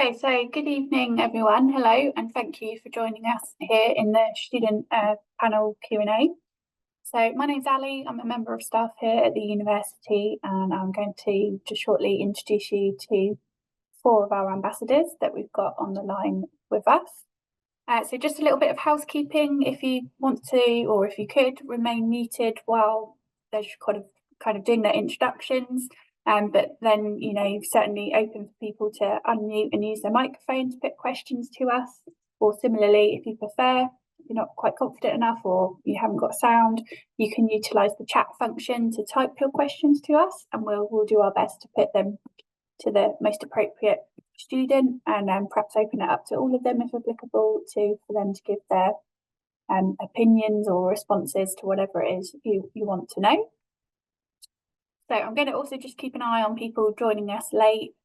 Okay, so good evening, everyone. Hello, and thank you for joining us here in the student panel Q&A. So my name's Ali. I'm a member of staff here at the university, and I'm going to just shortly introduce you to 4 of our ambassadors that we've got on the line with us. So just a little bit of housekeeping. If you want to, or if you could, remain muted while they're kind of doing their introductions. But then, certainly open for people to unmute and use their microphone to put questions to us. Or similarly, if you prefer, if you're not quite confident enough or you haven't got sound, you can utilise the chat function to type your questions to us, and we'll do our best to put them to the most appropriate student, and perhaps open it up to all of them if applicable, for them to give their opinions or responses to whatever it is you want to know. So I'm going to also just keep an eye on people joining us late.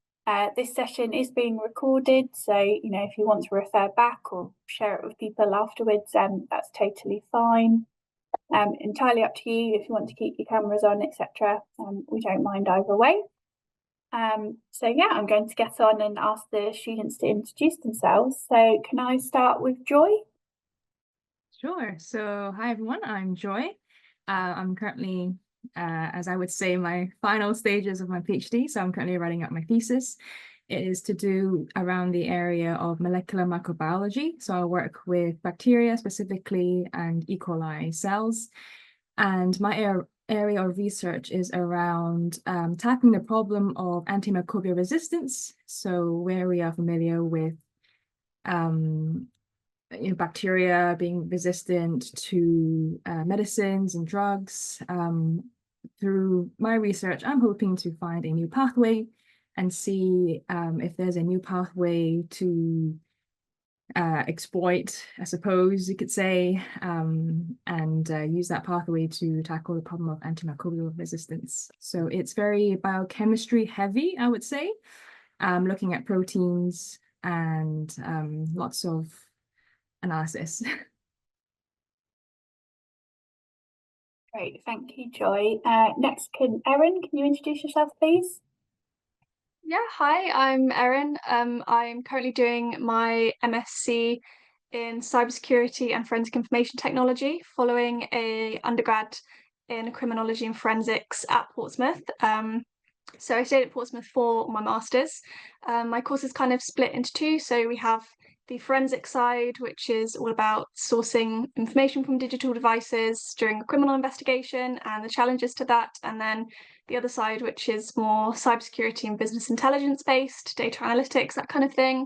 This session is being recorded, so if you want to refer back or share it with people afterwards, that's totally fine. Entirely up to you if you want to keep your cameras on, etc. We don't mind either way. So yeah, I'm going to get on and ask the students to introduce themselves. So can I start with Joy? Sure. So hi everyone, I'm Joy. I'm currently, as I would say, my final stages of my PhD. So I'm currently writing up my thesis. It is to do around the area of molecular microbiology. So I work with bacteria specifically and E. coli cells. And my area of research is around tackling the problem of antimicrobial resistance. So where we are familiar with bacteria being resistant to medicines and drugs. Through my research, I'm hoping to find a new pathway and see if there's a new pathway to exploit, I suppose you could say, and use that pathway to tackle the problem of antimicrobial resistance. So it's very biochemistry heavy, I would say, looking at proteins and lots of analysis. Great, thank you, Joy. Next, Erin, can you introduce yourself, please? Yeah, hi, I'm Erin. I'm currently doing my MSc in cybersecurity and forensic information technology, following a undergrad in criminology and forensics at Portsmouth. So I stayed at Portsmouth for my master's. My course is kind of split into 2. So we have the forensic side, which is all about sourcing information from digital devices during a criminal investigation and the challenges to that. And then the other side, which is more cybersecurity and business intelligence based, data analytics, that kind of thing.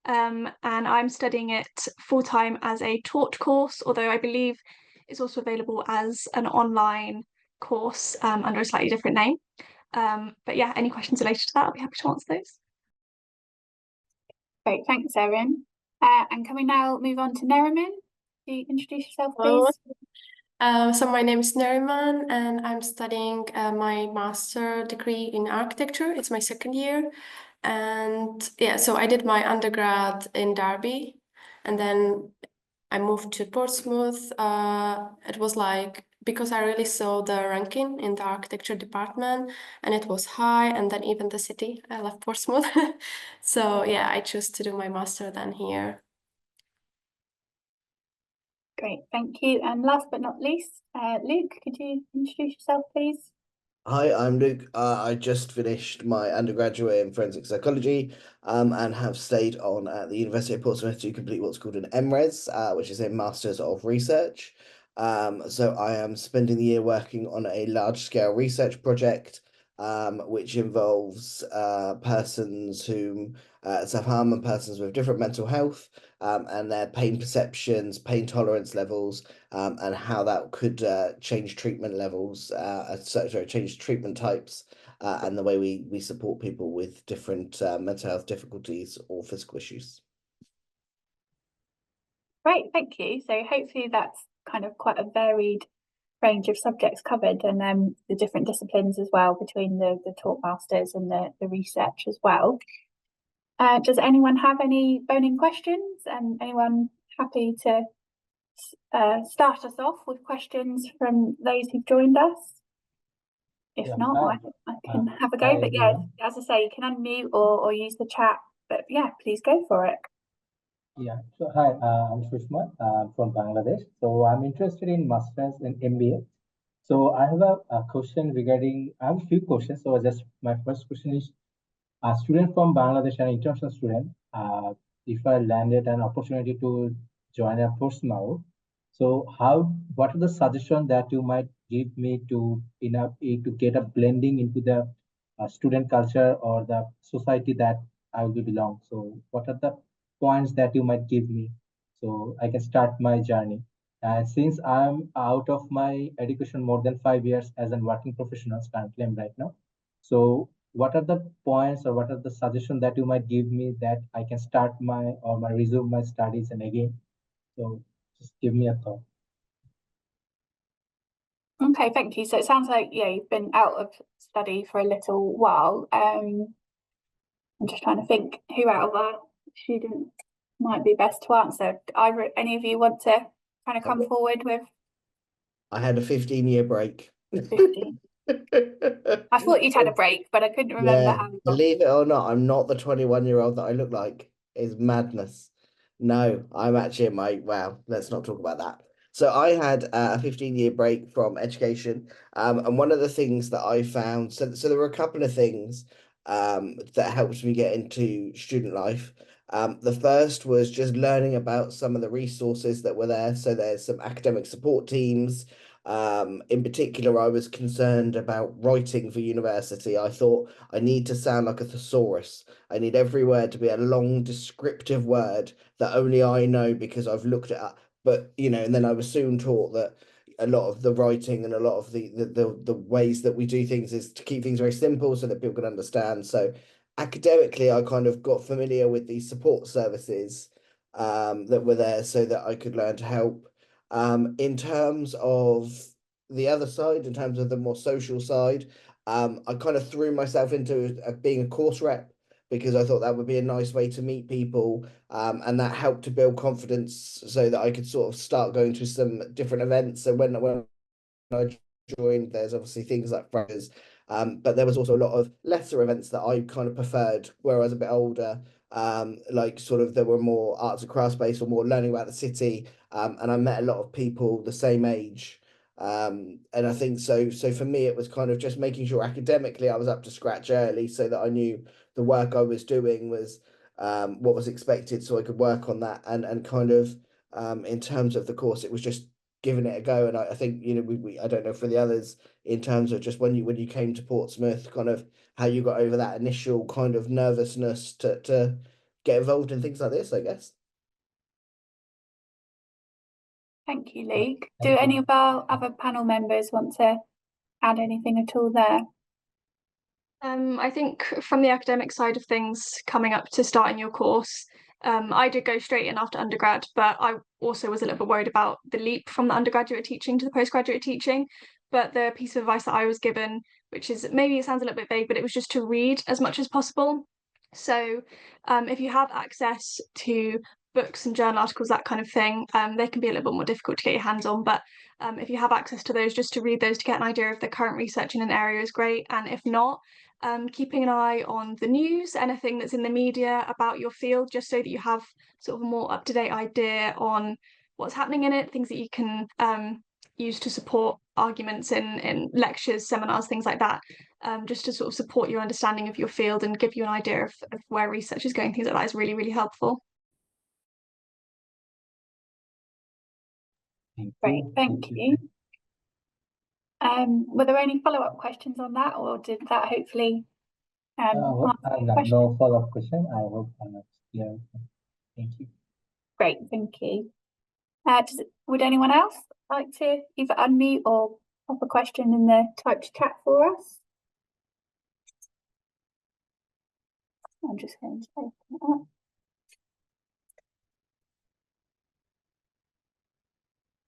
And I'm studying it full-time as a taught course, although I believe it's also available as an online course under a slightly different name. But yeah, any questions related to that, I'll be happy to answer those. Great, thanks, Erin. And can we now move on to Neriman? Can you introduce yourself, please? So my name is Neriman, and I'm studying my master degree in architecture. It's my 2nd year. And yeah, so I did my undergrad in Derby, and then I moved to Portsmouth. It was like, because I really saw the ranking in the architecture department and it was high, and then even the city, I love Portsmouth. So yeah, I chose to do my master then here. Great, thank you. And last but not least, Luke, could you introduce yourself, please? Hi, I'm Luke. I just finished my undergraduate in forensic psychology and have stayed on at the University of Portsmouth to complete what's called an MRes, which is a Masters of Research. So I am spending the year working on a large-scale research project which involves persons who self-harm and persons with different mental health and their pain perceptions, pain tolerance levels, and how that could change treatment levels, change treatment types, and the way we support people with different mental health difficulties or physical issues. Great, thank you. So hopefully that's kind of quite a varied range of subjects covered, and the different disciplines as well between the taught masters and the research as well. Does anyone have any burning questions? And anyone happy to start us off with questions from those who've joined us? If not, I can have a go. But yeah, as I say, you can unmute or use the chat But yeah, please go for it. Yeah, so hi, I'm Sushma from Bangladesh. So I'm interested in masters in MBA. So I have a question regarding, I have a few questions. So just my first question is, a student from Bangladesh, an international student, if I landed an opportunity to join a Portsmouth, so what are the suggestions that you might give me to to get a blending into the student culture or the society that I will belong? So what are the points that you might give me so I can start my journey? And since I'm out of my education more than 5 years as a working professional, currently I'm right now. So what are the points or what are the suggestions that you might give me that I can start my resume my studies and again? So just give me a thought. Okay, thank you. So it sounds like, yeah, you've been out of study for a little while. I'm just trying to think who out of our students might be best to answer. Either any of you want to kind of come forward with I had a 15-year break. 15? I thought you'd had a break, but I couldn't remember Yeah, how long. believe it or not, I'm not the 21-year-old that I look like. It's madness. No, I'm actually wow, let's not talk about that. So I had a 15-year break from education. And one of the things that I found, so there were a couple of things that helped me get into student life. The first was just learning about some of the resources that were there. So there's some academic support teams. In particular, I was concerned about writing for university. I thought I need to sound like a thesaurus. I need every word to be a long descriptive word that only I know because I've looked it up. But and then I was soon taught that a lot of the writing and a lot of the ways that we do things is to keep things very simple so that people can understand. So academically, I kind of got familiar with these support services that were there so that I could learn to help. In terms of the other side, in terms of the more social side, I kind of threw myself into being a course rep because I thought that would be a nice way to meet people, and that helped to build confidence so that I could sort of start going to some different events. So when I joined, there's obviously things like Fridays, but there was also a lot of lesser events that I kind of preferred where I was a bit older. Like sort of there were more arts and crafts based or more learning about the city, and I met a lot of people the same age. And I think so for me it was kind of just making sure academically I was up to scratch early so that I knew the work I was doing was what was expected so I could work on that, and kind of in terms of the course it was just giving it a go. And I think we I don't know for the others in terms of just when you came to Portsmouth, kind of how you got over that initial kind of nervousness to get involved in things like this, I guess. Thank you, Luke. Do any of our other panel members want to add anything at all there? I think from the academic side of things, coming up to starting your course, I did go straight in after undergrad, but I also was a little bit worried about the leap from the undergraduate teaching to the postgraduate teaching. But the piece of advice that I was given, which is maybe it sounds a little bit vague, but it was just to read as much as possible. So if you have access to books and journal articles, that kind of thing, they can be a little bit more difficult to get your hands on. But if you have access to those, just to read those to get an idea of the current research in an area is great. And if not, keeping an eye on the news, anything that's in the media about your field, just so that you have sort of a more up-to-date idea on what's happening in it, things that you can use to support arguments in lectures, seminars, things like that, just to sort of support your understanding of your field and give you an idea of where research is going. Things like that is really, really helpful. Great, thank you. Were there any follow-up questions on that, or did that hopefully answer your question? No follow-up question. I hope yeah. Thank you. Great, thank you. Would anyone else like to either unmute or pop a question in the typed chat for us? I'm just going to open it up.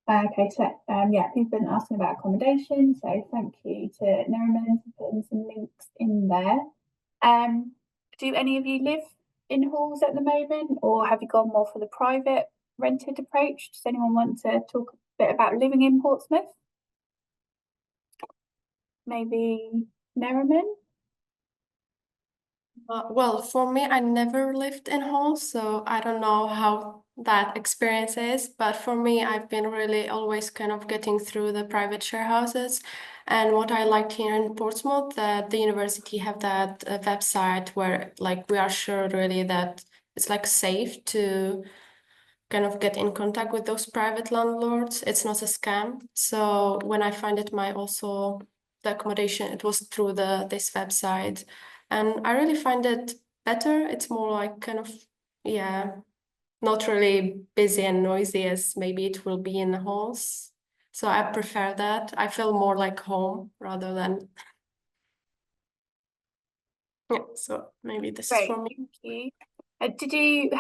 Okay, so yeah, we've been asking about accommodation, so thank you to Neriman for putting some links in there. Do any of you live in halls at the moment, or have you gone more for the private rented approach? Does anyone want to talk a bit about living in Portsmouth? Maybe Neriman? Well, for me, I never lived in halls, so I don't know how that experience is. But for me, I've been really always kind of getting through the private share houses. And what I liked here in Portsmouth, that the university have that website where like we are sure really that it's like safe to kind of get in contact with those private landlords. It's not a scam. So when I find it my also the accommodation, it was through this website. And I really find it better. It's more like kind of, yeah, not really busy and noisy as maybe it will be in the halls. So I prefer that. I feel more like home rather than, yeah, so maybe this is Great, for me. thank you.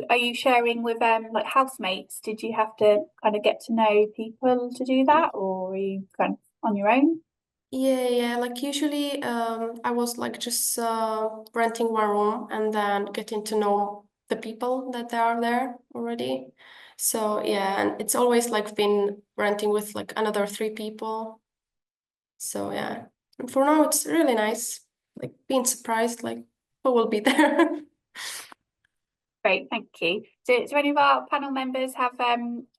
Are you sharing with like housemates? Did you have to kind of get to know people to do that, or are you kind of on your own? Yeah, like usually I was like just renting one room and then getting to know the people that are there already. So yeah, and it's always like been renting with like another 3 people. So yeah, and for now it's really nice, like being surprised like who will be there. Great, thank you. Do any of our panel members have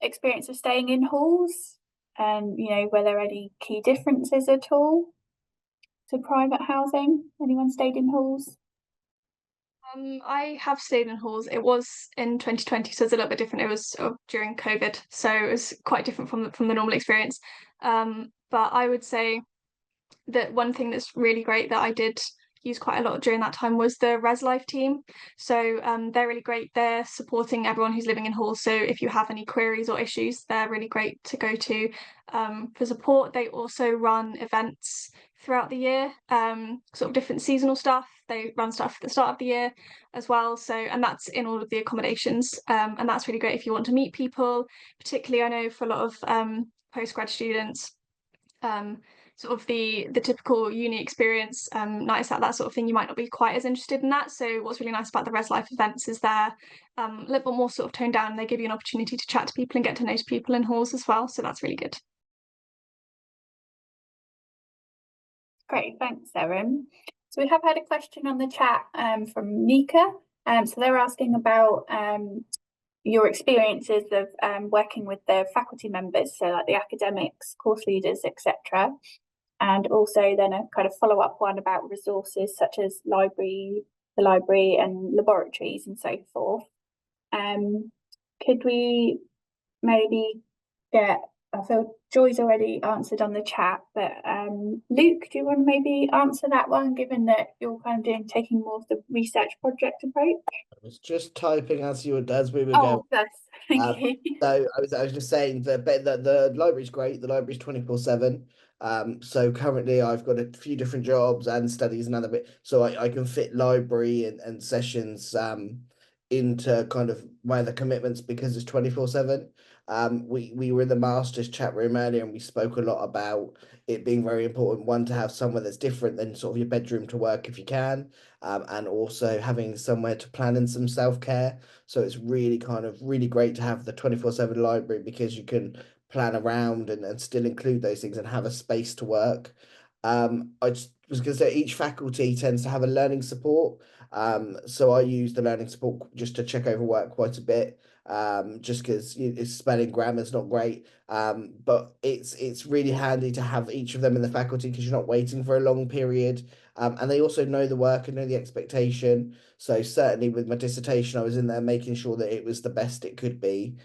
experience of staying in halls? And were there any key differences at all to private housing? Anyone stayed in halls? I have stayed in halls. It was in 2020, so it's a little bit different. It was sort of during COVID, so it was quite different from the normal experience. But I would say that one thing that's really great that I did use quite a lot during that time was the Res Life team. So they're really great. They're supporting everyone who's living in halls. So if you have any queries or issues, they're really great to go to for support. They also run events throughout the year, sort of different seasonal stuff. They run stuff at the start of the year as well. So, and that's in all of the accommodations. And that's really great if you want to meet people, particularly I know for a lot of postgrad students, sort of the typical uni experience, nights out, that sort of thing, you might not be quite as interested in that. So what's really nice about the Res Life events is they're a little bit more sort of toned down. They give you an opportunity to chat to people and get to know people in halls as well. So that's really good. Great, thanks, Erin. So we have had a question on the chat from Nika. So they're asking about your experiences of working with the faculty members, so like the academics, course leaders, etc. And also then a kind of follow-up one about resources such as the library and laboratories and so forth. Could we maybe I feel Joy's already answered on the chat, but Luke, do you want to maybe answer that one, given that you're kind of taking more of the research project approach? I was just typing as we were going. Oh, yes, thank you. So I was just saying that the library's great. The library's 24/7. So currently I've got a few different jobs and studies and other bit, so I can fit library and sessions into kind of my other commitments because it's 24/7. We were in the master's chat room earlier and we spoke a lot about it being very important, one, to have somewhere that's different than sort of your bedroom to work if you can, and also having somewhere to plan in some self-care. So it's really kind of really great to have the 24/7 library because you can plan around and still include those things and have a space to work. I just was going to say each faculty tends to have a learning support. So I use the learning support just to check over work quite a bit. Just because it's spelling grammar's not great. But it's really handy to have each of them in the faculty because you're not waiting for a long period. And they also know the work and know the expectation. So certainly with my dissertation, I was in there making sure that it was the best it could be.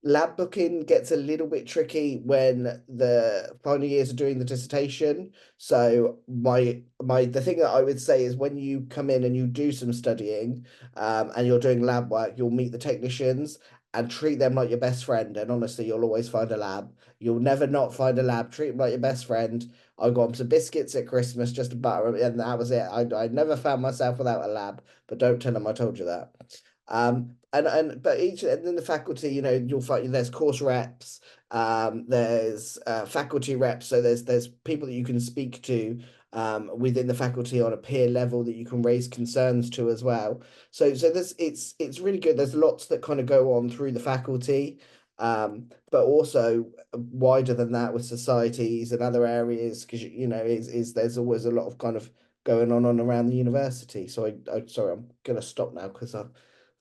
Lab booking gets a little bit tricky when the final years are doing the dissertation. So the thing that I would say is when you come in and you do some studying, and you're doing lab work, you'll meet the technicians and treat them like your best friend. And honestly, you'll always find a lab. You'll never not find a lab. Treat them like your best friend. I got them some biscuits at Christmas just to butter them, and that was it. I never found myself without a lab, but don't tell them I told you that. But each and then the faculty, you'll find there's course reps, there's faculty reps, so there's people that you can speak to within the faculty on a peer level that you can raise concerns to as well. So it's really good. There's lots that kind of go on through the faculty, but also wider than that with societies and other areas, because is there's always a lot of kind of going on around the university. So I sorry, I'm gonna stop now because I'm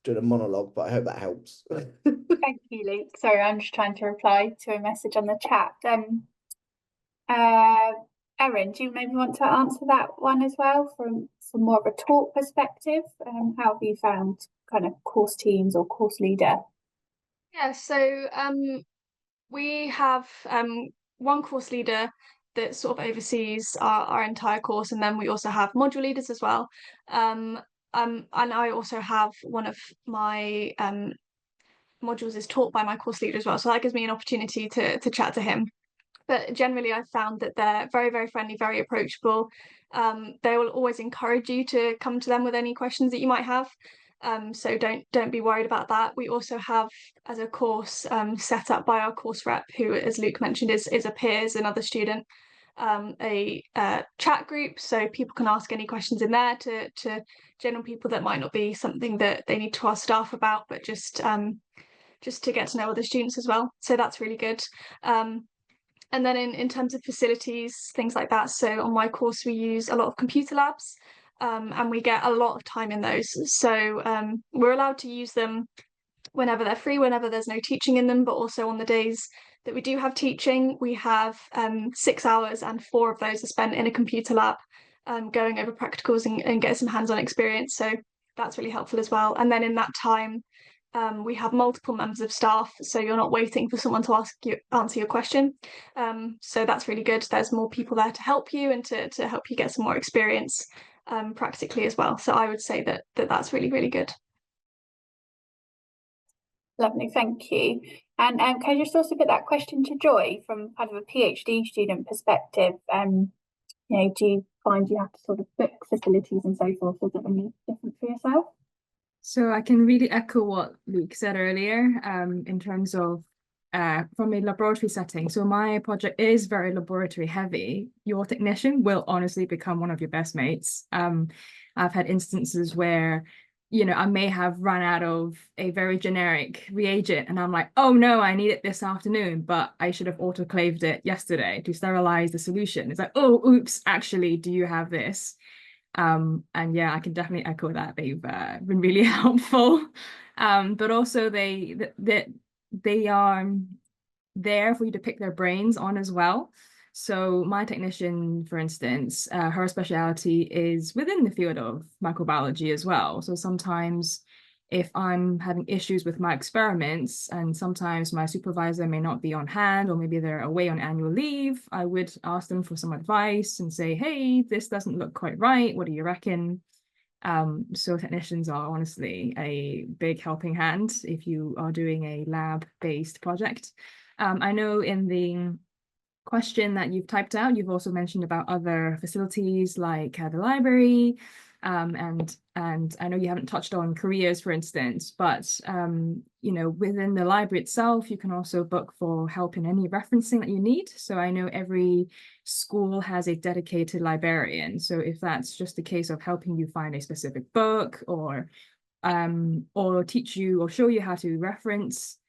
doing a monologue, but I hope that helps. Thank you, Luke. Sorry, I'm just trying to reply to a message on the chat. Erin, do you maybe want to answer that one as well from more of a talk perspective? How have you found kind of course teams or course leader? Yeah, so we have one course leader that sort of oversees our entire course, and then we also have module leaders as well. And I also have one of my modules is taught by my course leader as well, so that gives me an opportunity to chat to him. But generally, I've found that they're very, very friendly, very approachable. They will always encourage you to come to them with any questions that you might have. So don't be worried about that. We also have, as a course set up by our course rep, who, as Luke mentioned, is a peers, another student, a chat group, so people can ask any questions in there to general people that might not be something that they need to ask staff about, but just to get to know other students as well. So that's really good. And then in terms of facilities, things like that. So on my course, we use a lot of computer labs, and we get a lot of time in those. So we're allowed to use them whenever they're free, whenever there's no teaching in them, but also on the days that we do have teaching, we have 6 hours, and 4 of those are spent in a computer lab, going over practicals and getting some hands-on experience. So that's really helpful as well. And then in that time, we have multiple members of staff, so you're not waiting for someone to answer your question. So that's really good. There's more people there to help you and to help you get some more experience practically as well. So I would say that's really, really good. Lovely, thank you. And can I just also put that question to Joy from kind of a PhD student perspective? Do you find you have to sort of book facilities and so forth? Is it any different for yourself? So I can really echo what Luke said earlier, in terms of from a laboratory setting. So my project is very laboratory heavy. Your technician will honestly become one of your best mates. I've had instances where, I may have run out of a very generic reagent and I'm like, oh no, I need it this afternoon, but I should have autoclaved it yesterday to sterilize the solution. It's like, oh, oops, actually, do you have this? And yeah, I can definitely echo that. They've been really helpful. But also they are there for you to pick their brains on as well. So my technician, for instance, her specialty is within the field of microbiology as well. So sometimes if I'm having issues with my experiments and sometimes my supervisor may not be on hand or maybe they're away on annual leave, I would ask them for some advice and say, hey, this doesn't look quite right. What do you reckon? So technicians are honestly a big helping hand if you are doing a lab-based project. I know in the question that you've typed out, you've also mentioned about other facilities like the library, and I know you haven't touched on careers, for instance, but within the library itself, you can also book for help in any referencing that you need. So I know every school has a dedicated librarian. So if that's just a case of helping you find a specific book or teach you or show you how to reference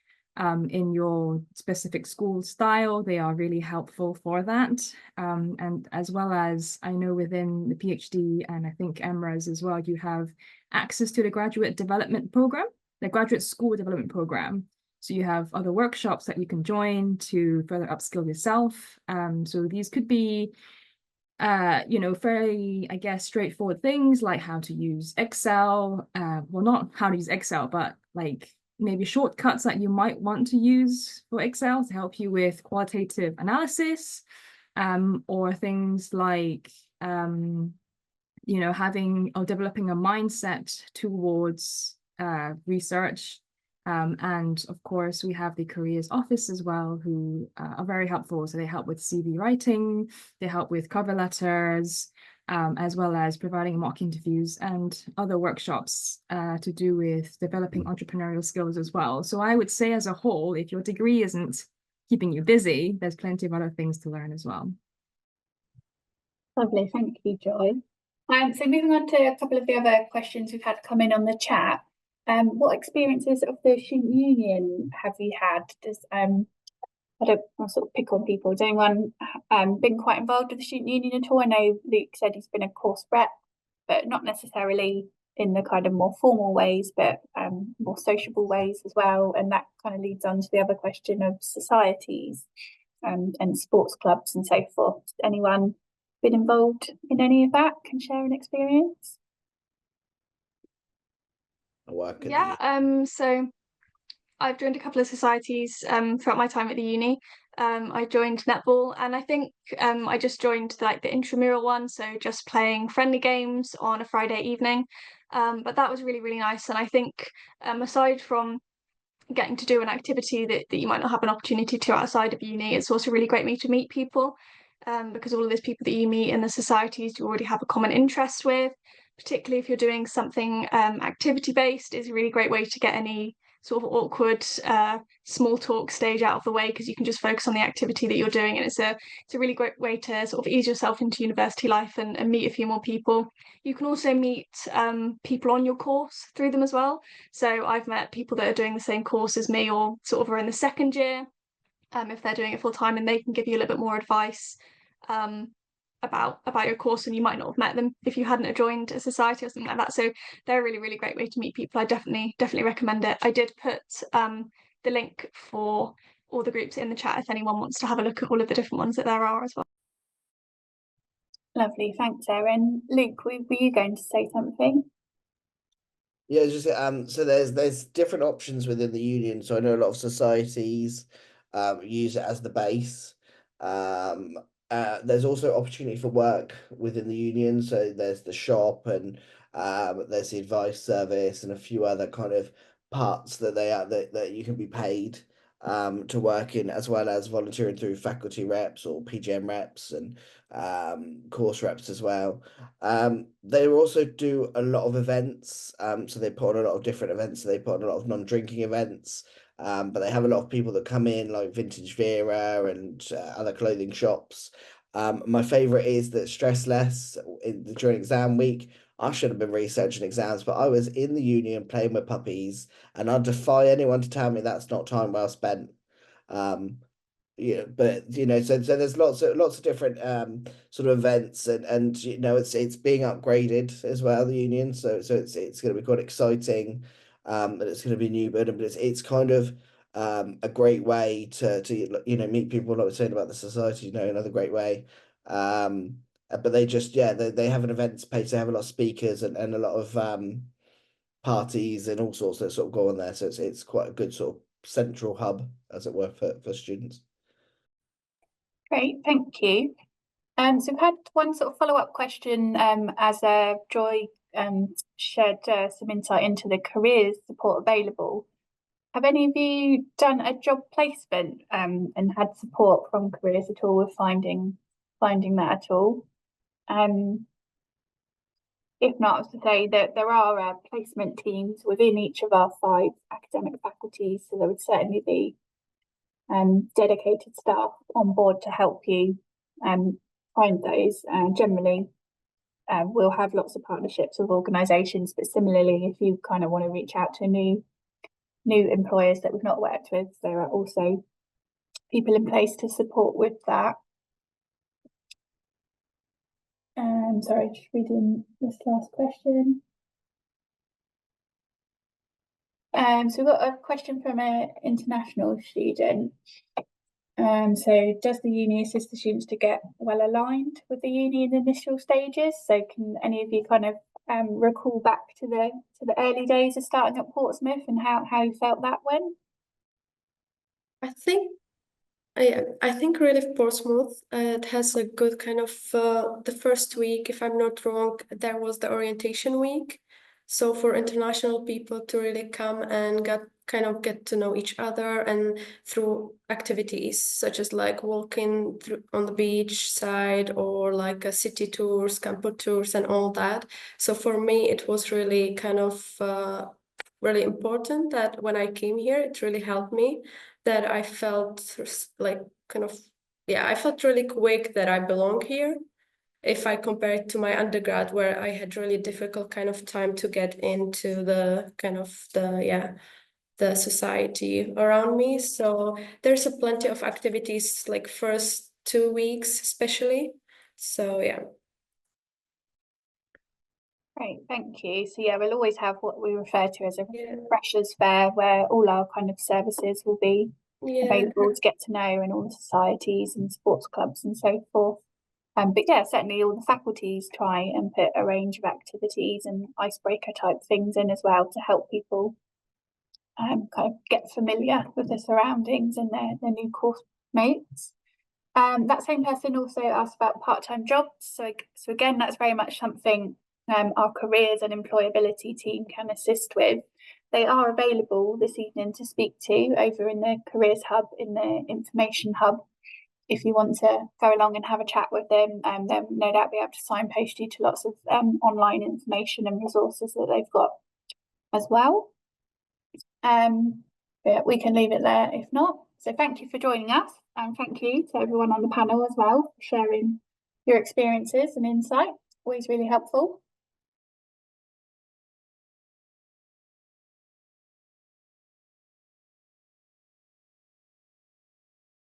in your specific school style, they are really helpful for that. And as well as I know within the PhD and I think MRes as well, you have access to the graduate development program, the graduate school development program. So you have other workshops that you can join to further upskill yourself. So these could be very, I guess, straightforward things like how to use Excel. Well, not how to use Excel, but like maybe shortcuts that you might want to use for Excel to help you with qualitative analysis, or things like, having or developing a mindset towards research. And of course, we have the careers office as well, who are very helpful. So they help with CV writing, they help with cover letters, as well as providing mock interviews and other workshops to do with developing entrepreneurial skills as well. So I would say as a whole, if your degree isn't keeping you busy, there's plenty of other things to learn as well. Lovely, thank you, Joy. So moving on to a couple of the other questions we've had come in on the chat. What experiences of the student union have you had? I don't want to sort of pick on people. Has anyone been quite involved with the student union at all? I know Luke said he's been a course rep, but not necessarily in the kind of more formal ways, but more sociable ways as well. And that kind of leads on to the other question of societies and sports clubs and so forth. Has anyone been involved in any of that? Can share an experience? So I've joined a couple of societies throughout my time at the uni. I joined netball, and I think I just joined like the intramural one, so just playing friendly games on a Friday evening. But that was really, really nice. And I think aside from getting to do an activity that you might not have an opportunity to outside of uni, it's also really great to meet people, because all of these people that you meet in the societies you already have a common interest with, particularly if you're doing something activity based. Is a really great way to get any sort of awkward small talk stage out of the way, because you can just focus on the activity that you're doing, and it's a really great way to sort of ease yourself into university life and meet a few more people. You can also meet people on your course through them as well. So I've met people that are doing the same course as me, or sort of are in the second year, if they're doing it full time, and they can give you a little bit more advice about your course, and you might not have met them if you hadn't have joined a society or something like that. So they're a really, really great way to meet people. I definitely recommend it. I did put the link for all the groups in the chat if anyone wants to have a look at all of the different ones that there are as well. Lovely, thanks, Erin. Luke, were you going to say something? Yeah, just so there's different options within the union. So I know a lot of societies use it as the base. There's also opportunity for work within the union. So there's the shop, and there's the advice service, and a few other kind of parts that that you can be paid to work in, as well as volunteering through faculty reps or PGM reps and course reps as well. They also do a lot of events. So they put on a lot of different events. So they put on a lot of non-drinking events. But they have a lot of people that come in, like Vintage Vera and other clothing shops. My favorite is that Stress Less during exam week. I should have been researching exams, but I was in the union playing with puppies, and I defy anyone to tell me that's not time well spent. Yeah, but so there's lots of different sort of events, and it's being upgraded as well, the union. So it's going to be quite exciting. That it's going to be new, but it's kind of a great way to meet people. Like we're saying about the society, another great way. But they just they have an events page. They have a lot of speakers and a lot of parties and all sorts that sort of go on there. So it's quite a good sort of central hub, as it were, for students. Great, thank you. So we've had one sort of follow-up question as Joy shared some insight into the careers support available. Have any of you done a job placement and had support from careers at all with finding that at all? If not, I was to say that there are placement teams within each of our 5 academic faculties, so there would certainly be dedicated staff on board to help you find those. Generally, we'll have lots of partnerships with organisations, but similarly, if you kind of want to reach out to new employers that we've not worked with, there are also people in place to support with that. Sorry, just reading this last question. So we've got a question from an international student. So does the uni assist the students to get well aligned with the uni in the initial stages? So can any of you kind of recall back to the early days of starting at Portsmouth and how you felt that went? I think really Portsmouth, it has a good kind of the first week, if I'm not wrong, there was the orientation week. So for international people to really come and get to know each other, and through activities such as like walking on the beach side, or like city tours, campus tours, and all that. So for me, it was really kind of really important that when I came here, it really helped me, that I felt like I felt really quick that I belong here. If I compare it to my undergrad, where I had really difficult kind of time to get into the the society around me. So there's a plenty of activities, like first 2 weeks especially. So yeah. Great, thank you. So yeah, we'll always have what we refer to as a Yeah. freshers fair, where all our kind of services will be Yeah. available to get to know, and all the societies and sports clubs and so forth. But yeah, certainly all the faculties try and put a range of activities and icebreaker type things in as well to help people kind of get familiar with the surroundings and their new course mates. That same person also asked about part-time jobs. So again, that's very much something our careers and employability team can assist with. They are available this evening to speak to over in the careers hub, in the information hub. If you want to go along and have a chat with them, they'll no doubt be able to signpost you to lots of online information and resources that they've got as well. But we can leave it there if not. So thank you for joining us, and thank you to everyone on the panel as well for sharing your experiences and insight. Always really helpful.